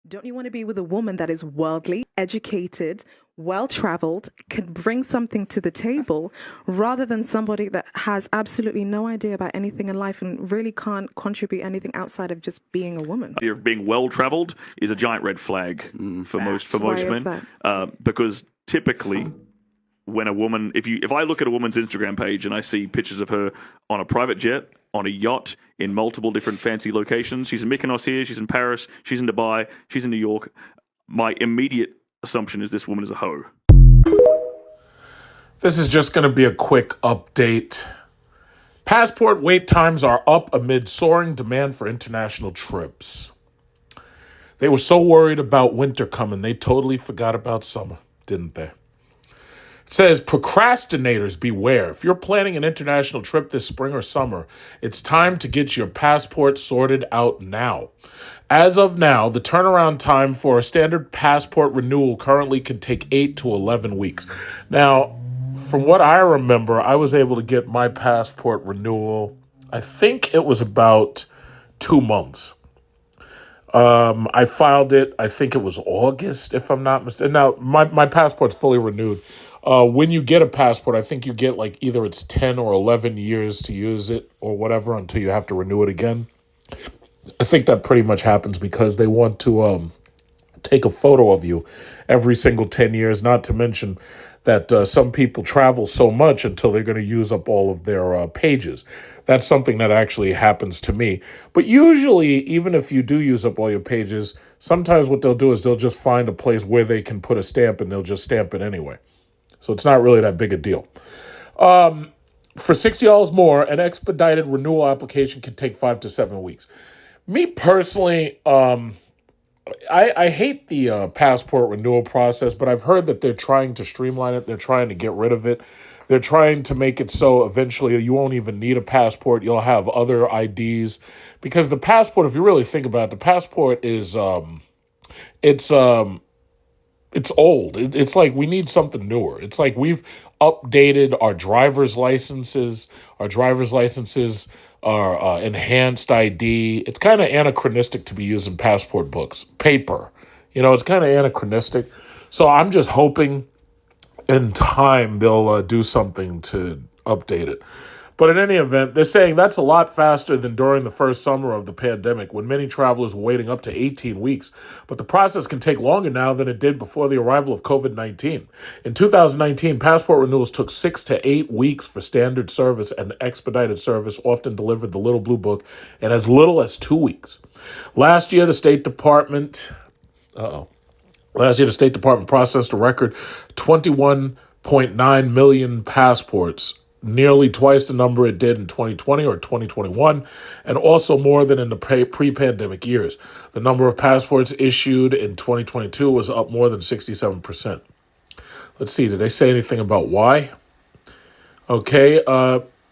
Don't you want to be with a woman that is worldly, educated, well-traveled, can bring something to the table, rather than somebody that has absolutely no idea about anything in life and really can't contribute anything outside of just being a woman? The idea of being well-traveled is a giant red flag for most Why is men, that? because typically, when a woman, if I look at a woman's Instagram page and I see pictures of her on a private jet, on a yacht, in multiple different fancy locations, she's in Mykonos here, she's in Paris, she's in Dubai, she's in New York, my immediate assumption is this woman is a hoe. This is just going to be a quick update. Passport wait times are up amid soaring demand for international trips. They were so worried about winter coming, they totally forgot about summer, didn't they? It says, procrastinators beware. If you're planning an international trip this spring or summer, it's time to get your passport sorted out now. As of now, the turnaround time for a standard passport renewal currently can take 8 to 11 weeks. Now, from what I remember, I was able to get my passport renewal, I think it was about 2 months. I filed it, I think it was August, if I'm not mistaken. Now, my passport's fully renewed. When you get a passport, I think you get like either it's 10 or 11 years to use it or whatever until you have to renew it again. I think that pretty much happens because they want to take a photo of you every single 10 years, not to mention that some people travel so much until they're going to use up all of their pages. That's something that actually happens to me. But usually, even if you do use up all your pages, sometimes what they'll do is they'll just find a place where they can put a stamp and they'll just stamp it anyway. So it's not really that big a deal. For $60 more, an expedited renewal application can take 5 to 7 weeks. Me personally, I hate the passport renewal process, but I've heard that they're trying to streamline it. They're trying to get rid of it. They're trying to make it so eventually you won't even need a passport. You'll have other IDs. Because the passport, if you really think about it, the passport is, it's old. It's like we need something newer. It's like we've updated our driver's licenses. Our driver's licenses are enhanced ID. It's kind of anachronistic to be using passport books. Paper. It's kind of anachronistic. So I'm just hoping in time they'll do something to update it. But in any event, they're saying that's a lot faster than during the first summer of the pandemic when many travelers were waiting up to 18 weeks. But the process can take longer now than it did before the arrival of COVID-19. In 2019, passport renewals took 6 to 8 weeks for standard service, and expedited service often delivered the Little Blue Book in as little as 2 weeks. Last year, the State Department processed a record 21.9 million passports, nearly twice the number it did in 2020 or 2021, and also more than in the pre-pandemic years. The number of passports issued in 2022 was up more than 67%. Let's see, did they say anything about why? Okay,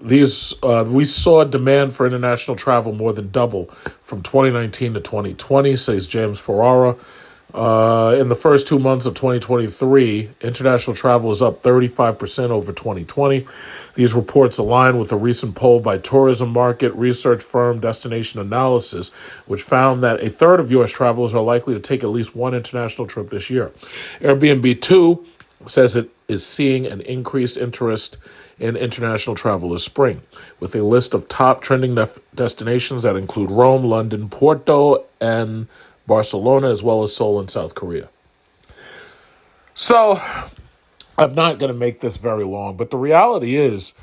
we saw demand for international travel more than double from 2019 to 2020, says James Ferrara. In the first 2 months of 2023, international travel is up 35% over 2020. These reports align with a recent poll by tourism market research firm Destination Analysis, which found that a third of U.S. travelers are likely to take at least one international trip this year. Airbnb, too, says it is seeing an increased interest in international travel this spring, with a list of top trending destinations that include Rome, London, Porto, and Barcelona, as well as Seoul in South Korea. So, I'm not going to make this very long, but the reality is,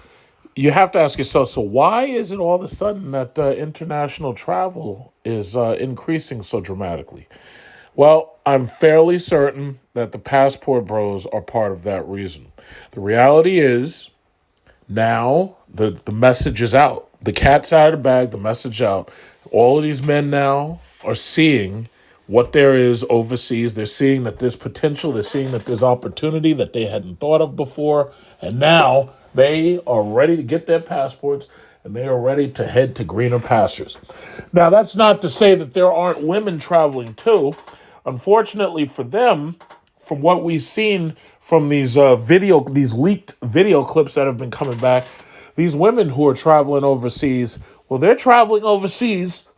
you have to ask yourself, so why is it all of a sudden that international travel is increasing so dramatically? Well, I'm fairly certain that the passport bros are part of that reason. The reality is, now the message is out. The cat's out of the bag, the message out. All of these men now are seeing what there is overseas. They're seeing that there's potential. They're seeing that there's opportunity that they hadn't thought of before. And now they are ready to get their passports and they are ready to head to greener pastures. Now, that's not to say that there aren't women traveling too. Unfortunately for them, from what we've seen from these leaked video clips that have been coming back, these women who are traveling overseas, well, they're traveling overseas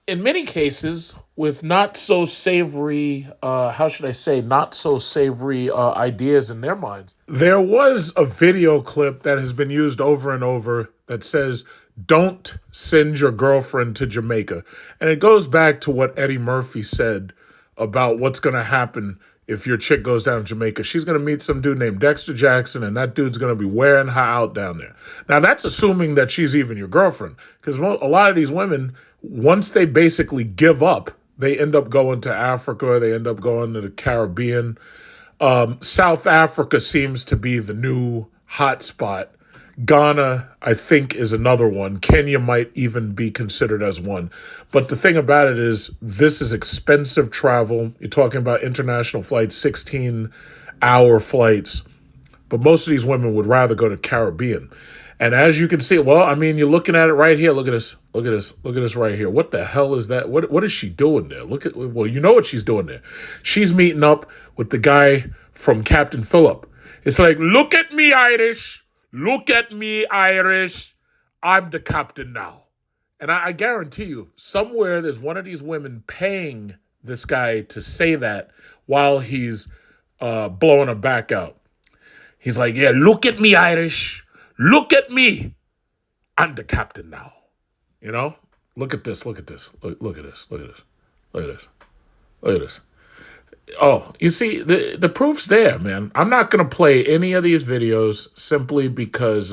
in many cases with not so savory, how should I say, not so savory ideas in their minds. There was a video clip that has been used over and over that says, don't send your girlfriend to Jamaica. And it goes back to what Eddie Murphy said about what's going to happen if your chick goes down to Jamaica. She's going to meet some dude named Dexter Jackson, and that dude's going to be wearing her out down there. Now, that's assuming that she's even your girlfriend, because a lot of these women, once they basically give up, they end up going to Africa, they end up going to the Caribbean. South Africa seems to be the new hot spot. Ghana, I think, is another one. Kenya might even be considered as one. But the thing about it is, this is expensive travel. You're talking about international flights, 16-hour flights. But most of these women would rather go to Caribbean. And as you can see, well, I mean, you're looking at it right here. Look at this. Look at this. Look at this right here. What the hell is that? What is she doing there? Well, you know what she's doing there. She's meeting up with the guy from Captain Phillip. It's like, look at me, Irish. Look at me, Irish. I'm the captain now. And I guarantee you, somewhere there's one of these women paying this guy to say that while he's blowing her back out. He's like, yeah, look at me, Irish. Look at me. I'm the captain now. You know? Look at this. Look at this. Look at this. Look at this. Look at this. Look at this. Oh, you see, the proof's there, man. I'm not going to play any of these videos simply because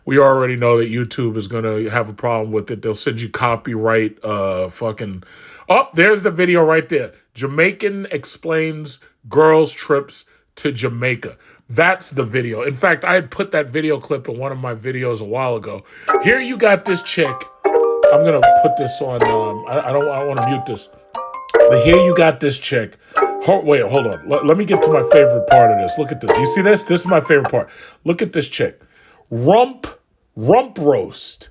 we already know that YouTube is going to have a problem with it. They'll send you copyright fucking... Oh, there's the video right there. Jamaican explains girls' trips to Jamaica. That's the video. In fact, I had put that video clip in one of my videos a while ago. Here you got this chick. I'm going to put this on... I want to mute this. But here you got this chick. Wait, hold on. Let me get to my favorite part of this. Look at this. You see this? This is my favorite part. Look at this chick. Rump roast.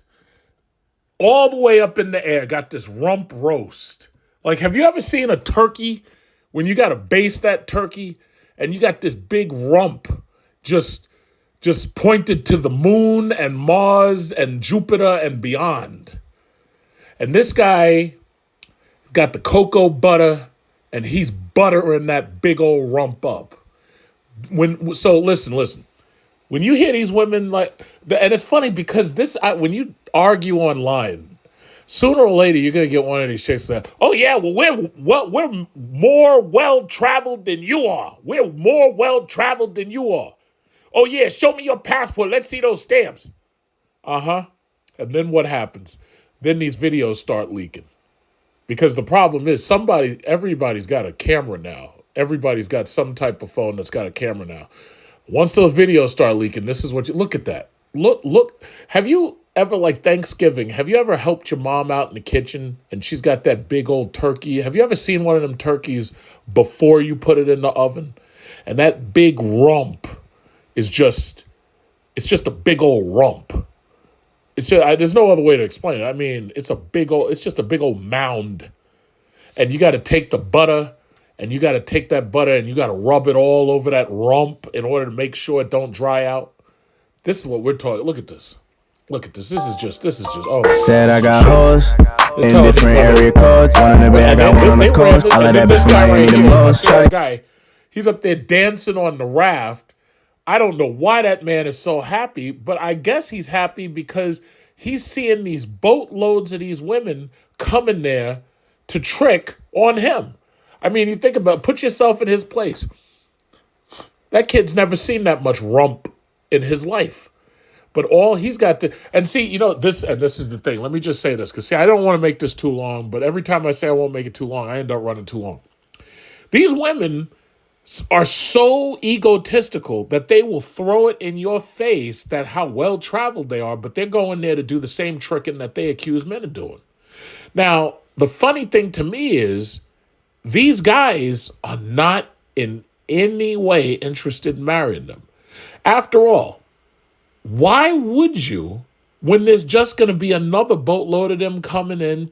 All the way up in the air. Got this rump roast. Like, have you ever seen a turkey when you got to baste that turkey and you got this big rump just pointed to the moon and Mars and Jupiter and beyond? And this guy got the cocoa butter, and he's buttering that big old rump up. So listen. When you hear these women and it's funny because when you argue online, sooner or later you're gonna get one of these chicks that, oh yeah, well we're more well traveled than you are. We're more well traveled than you are. Oh yeah, show me your passport. Let's see those stamps. And then what happens? Then these videos start leaking. Because the problem is everybody's got a camera now. Everybody's got some type of phone that's got a camera now. Once those videos start leaking, this is what look at that. Look. Have you ever, Thanksgiving, have you ever helped your mom out in the kitchen and she's got that big old turkey? Have you ever seen one of them turkeys before you put it in the oven? And that big rump is it's just a big old rump. It's just, there's no other way to explain it. I mean, it's just a big old mound. And you got to take the butter, and you got to take that butter, and you got to rub it all over that rump in order to make sure it don't dry out. This is what we're talking. Look at this. Look at this. This is just, oh. Said I got hoes in different area codes. One in the bed, I got one on the coast. I let that bitch from Miami the most. Guy, he's up there dancing on the raft. I don't know why that man is so happy, but I guess he's happy because he's seeing these boatloads of these women coming there to trick on him. I mean, you think about it, put yourself in his place. That kid's never seen that much rump in his life. But all he's got to... And see, this is the thing. Let me just say this, because, see, I don't want to make this too long, but every time I say I won't make it too long, I end up running too long. These women are so egotistical that they will throw it in your face that how well traveled they are, but they're going there to do the same tricking that they accuse men of doing. Now, the funny thing to me is these guys are not in any way interested in marrying them. After all, why would you, when there's just going to be another boatload of them coming in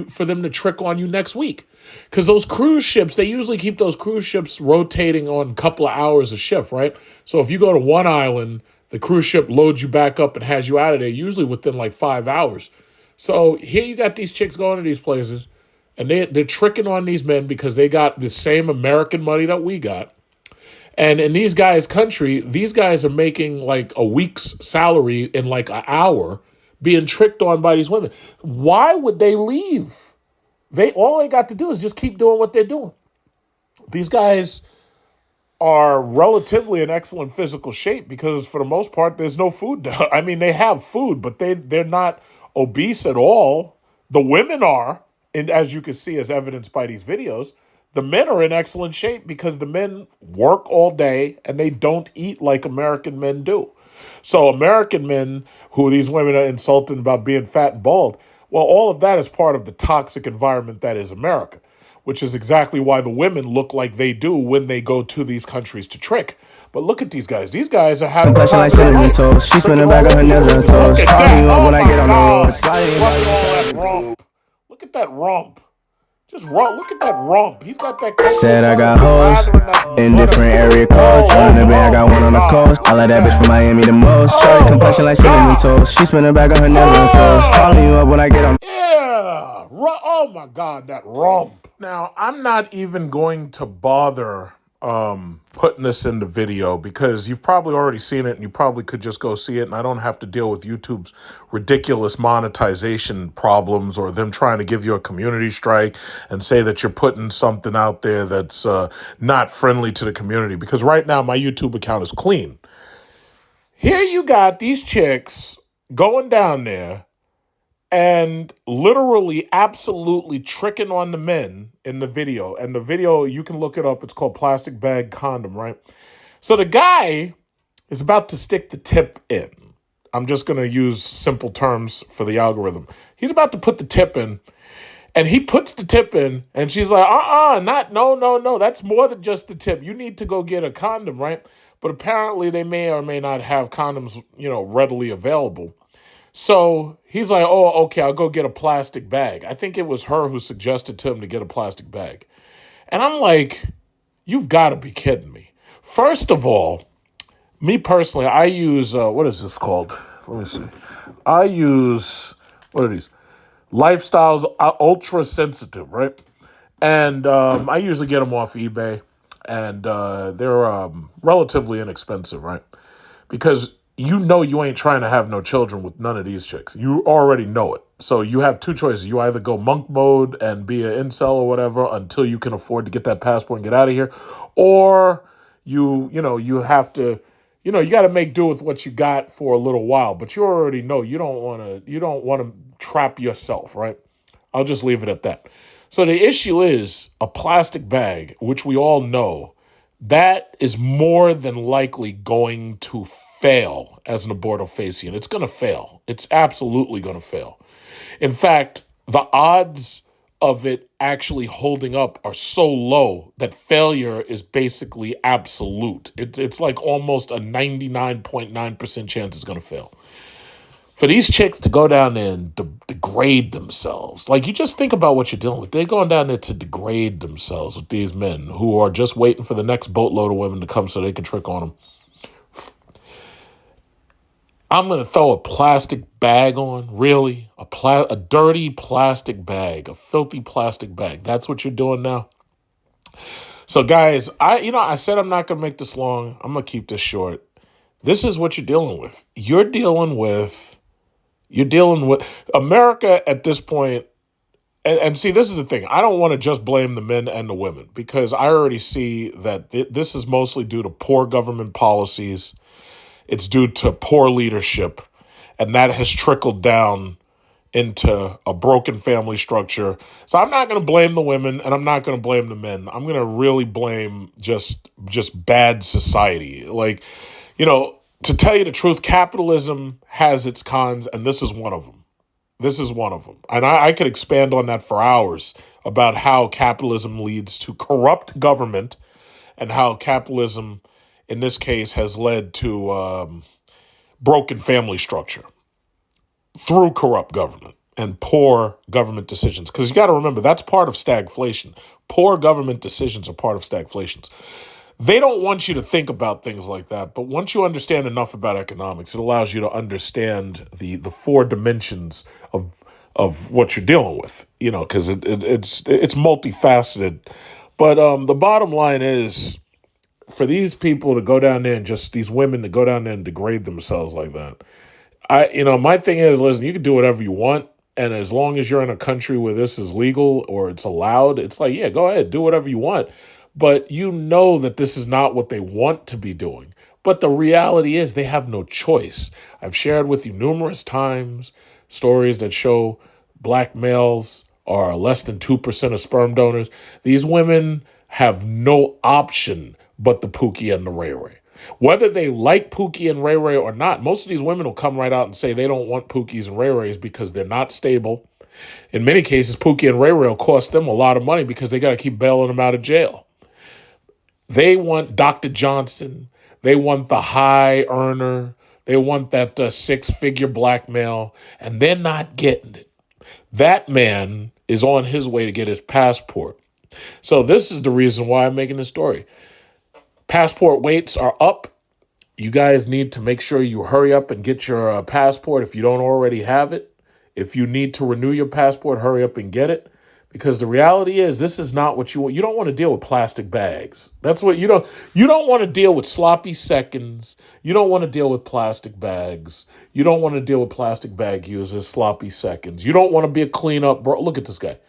for them to trick on you next week? Because those cruise ships, they usually keep those cruise ships rotating on a couple of hours a shift, right? So if you go to one island, the cruise ship loads you back up and has you out of there, usually within 5 hours. So here you got these chicks going to these places, And they're tricking on these men because they got the same American money that we got. And in these guys' country, these guys are making like a week's salary in like an hour being tricked on by these women. Why would they leave? All they got to do is just keep doing what they're doing. These guys are relatively in excellent physical shape because for the most part, there's no food. I mean, they have food, but they're not obese at all. The women are, and as you can see, as evidenced by these videos, the men are in excellent shape because the men work all day and they don't eat like American men do. So American men, who these women are insulting about being fat and bald, well, all of that is part of the toxic environment that is America, which is exactly why the women look like they do when they go to these countries to trick. But look at these guys. These guys are having Complexion like cinnamon toast. She spinning back on her nails and her toes. Calling you up when I get on the road. Sliding Look at that rump. Just rump. Look at that rump. He's got that. Said I got hoes in different area codes. One in the bay, I got one on the coast. I like that bitch from Miami the most. Shorty complexion like cinnamon toast. She spinning back on her nails and her toes. Calling you up when I get on. Yeah. Oh my God, that rump. Now, I'm not even going to bother putting this in the video because you've probably already seen it and you probably could just go see it, and I don't have to deal with YouTube's ridiculous monetization problems or them trying to give you a community strike and say that you're putting something out there that's not friendly to the community, because right now my YouTube account is clean. Here you got these chicks going down there and literally absolutely tricking on the men in the video. And the video, you can look it up. It's called Plastic Bag Condom, right? So the guy is about to stick the tip in. I'm just going to use simple terms for the algorithm. He's about to put the tip in. And he puts the tip in. And she's like, no. That's more than just the tip. You need to go get a condom, right? But apparently they may or may not have condoms, readily available. So he's like, oh, okay, I'll go get a plastic bag. I think it was her who suggested to him to get a plastic bag. And I'm like, you've got to be kidding me. First of all, me personally, I use, what is this called? Let me see. I use, what are these? Lifestyles Ultra Sensitive, right? And I usually get them off eBay. And they're relatively inexpensive, right? Because you ain't trying to have no children with none of these chicks. You already know it. So you have two choices. You either go monk mode and be an incel or whatever until you can afford to get that passport and get out of here. Or you have to, you got to make do with what you got for a little while. But you already know you don't want to trap yourself, right? I'll just leave it at that. So the issue is a plastic bag, which we all know, that is more than likely going to fail as an abortifacient. It's going to fail. It's absolutely going to fail. In fact, the odds of it actually holding up are so low that failure is basically absolute. It's like almost a 99.9% chance it's going to fail. For these chicks to go down there and degrade themselves, like, you just think about what you're dealing with. They're going down there to degrade themselves with these men who are just waiting for the next boatload of women to come so they can trick on them. I'm going to throw a plastic bag on? Really? A dirty plastic bag, a filthy plastic bag. That's what you're doing now? So, guys, I said I'm not going to make this long. I'm going to keep this short. This is what you're dealing with. You're dealing with America at this point. And see, this is the thing. I don't want to just blame the men and the women, because I already see that this is mostly due to poor government policies. It's due to poor leadership, and that has trickled down into a broken family structure. So I'm not going to blame the women, and I'm not going to blame the men. I'm going to really blame just bad society. Like, to tell you the truth, capitalism has its cons, and this is one of them. And I could expand on that for hours about how capitalism leads to corrupt government and how capitalism, in this case, has led to broken family structure through corrupt government and poor government decisions. Because you got to remember, that's part of stagflation. Poor government decisions are part of stagflations. They don't want you to think about things like that, but once you understand enough about economics, it allows you to understand the four dimensions of of what you're dealing with, because it's multifaceted. But the bottom line is, for these people to go down there and just these women to go down there and degrade themselves like that. My thing is, listen, you can do whatever you want. And as long as you're in a country where this is legal or it's allowed, it's like, yeah, go ahead, do whatever you want. But that this is not what they want to be doing. But the reality is they have no choice. I've shared with you numerous times stories that show black males are less than 2% of sperm donors. These women have no option but the Pookie and the Ray Ray. Whether they like Pookie and Ray Ray or not, most of these women will come right out and say they don't want Pookies and Ray Rays because they're not stable. In many cases, Pookie and Ray Ray will cost them a lot of money because they got to keep bailing them out of jail. They want Dr. Johnson. They want the high earner. They want that six-figure black male, and they're not getting it. That man is on his way to get his passport. So this is the reason why I'm making this story. Passport waits are up. You guys need to make sure you hurry up and get your passport if you don't already have it. If you need to renew your passport, hurry up and get it. Because the reality is, this is not what you want. You don't want to deal with plastic bags. That's what you don't want to deal with sloppy seconds. You don't want to deal with plastic bags. You don't want to deal with plastic bag users, sloppy seconds. You don't want to be a cleanup bro. Look at this guy.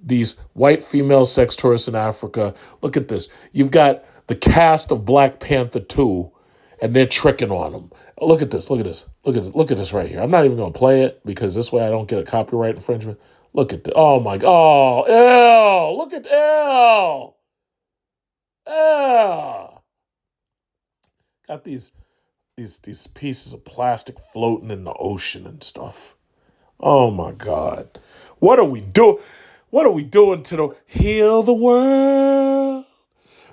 These white female sex tourists in Africa. Look at this. You've got the cast of Black Panther 2, and they're tricking on them. Look at this. Look at this. Look at this right here. I'm not even going to play it because this way I don't get a copyright infringement. Look at this. Oh my God. Oh, ew. Look at ew. Ew. Got these pieces of plastic floating in the ocean and stuff. Oh my God. What are we doing? What are we doing to heal the world?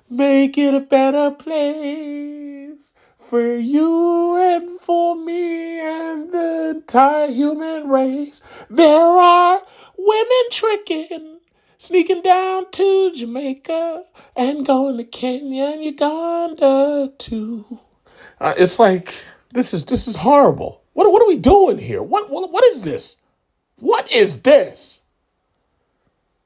Make it a better place for you and for me and the entire human race. There are women tricking, sneaking down to Jamaica and going to Kenya and Uganda too. It's like this is horrible. What are we doing here? What is this? What is this?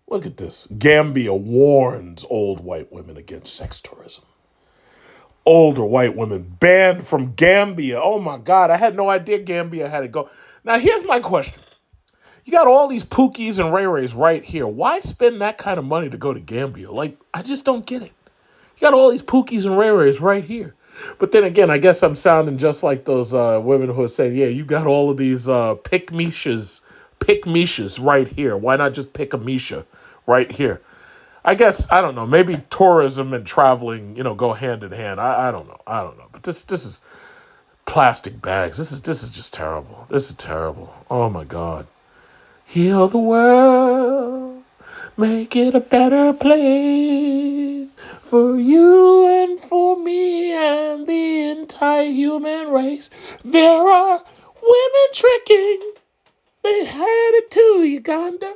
Look at this. Gambia warns old white women against sex tourism. Older white women banned from Gambia. Oh my God, I had no idea Gambia had it go. Now here's my question. You got all these Pookies and Ray Rays right here. Why spend that kind of money to go to Gambia? Like, I just don't get it. You got all these Pookies and Ray Rays right here. But then again, I guess I'm sounding just like those women who say, yeah, you got all of these pick-mishas right here. Why not just pick a Misha right here? I guess, I don't know, maybe tourism and traveling, go hand in hand. I don't know. But this is plastic bags. This is just terrible. This is terrible. Oh my God. Heal the world. Make it a better place for you and for me and the entire human race. There are women tricking. They headed to Uganda,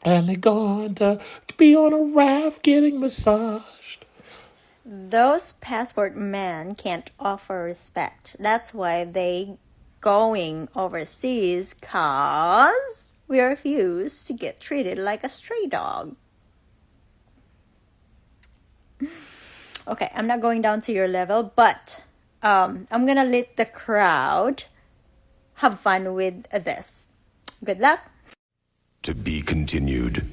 and they're going to be on a raft getting massaged. Those passport men can't offer respect. That's why they going overseas, cause we refuse to get treated like a stray dog. Okay, I'm not going down to your level, but I'm gonna let the crowd have fun with this. Good luck. To be continued.